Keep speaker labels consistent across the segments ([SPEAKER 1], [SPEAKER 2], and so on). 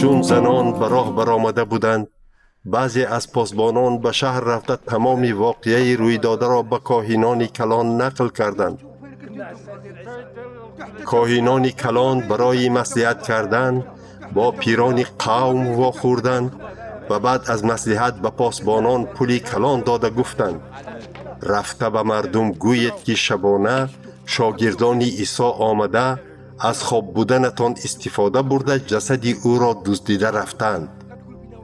[SPEAKER 1] چون زنان به راه برآمده بودند، بعضی از پاسبانان به شهر رفته تمام واقعه روی داده را به کاهنان کلان نقل کردند. کاهنان کلان برای مصلحت کردن با پیران قوم واخوردند و بعد از مصلحت به پاسبانان پولی کلان داده گفتند: رفته به مردم گوید که شبانه شاگردان عیسی آمده از خواب بودنتان استفاده برده جسد او را دزدیده رفتند.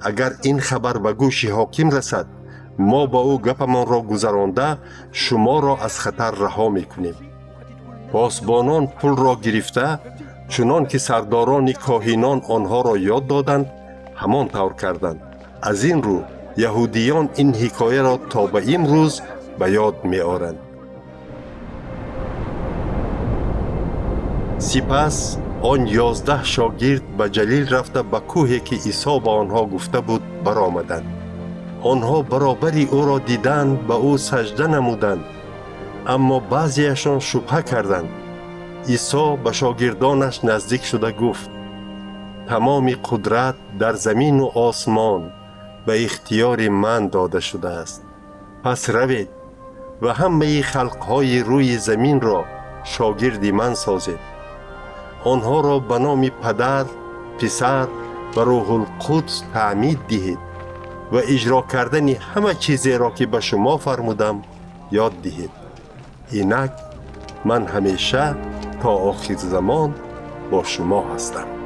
[SPEAKER 1] اگر این خبر به گوش حاکم رسد، ما با او گپمان را گذرانده شما را از خطر رها میکنیم. پاسبانان پول را گرفته چنان که سرداران کاهنان آنها را یاد دادند همان طور کردند. از این رو یهودیان این حکایه را تا به امروز به یاد می آورند. سپس آن 11 شاگرد به جلیل رفته به کوهی که عیسی به آنها گفته بود برآمدند. آنها برابری او را دیدند به او سجده نمودند، اما بعضیشان شبهه کردند. عیسی به شاگردانش نزدیک شده گفت: تمام قدرت در زمین و آسمان به اختیار من داده شده است. پس روید و همه خلقهای روی زمین را شاگرد من سازید. آنها را به نام پدر، پسر و روح القدس تعمید دهید و اجرا کردن همه چیزی را که به شما فرمودم یاد دهید. اینک من همیشه تا آخر زمان با شما هستم.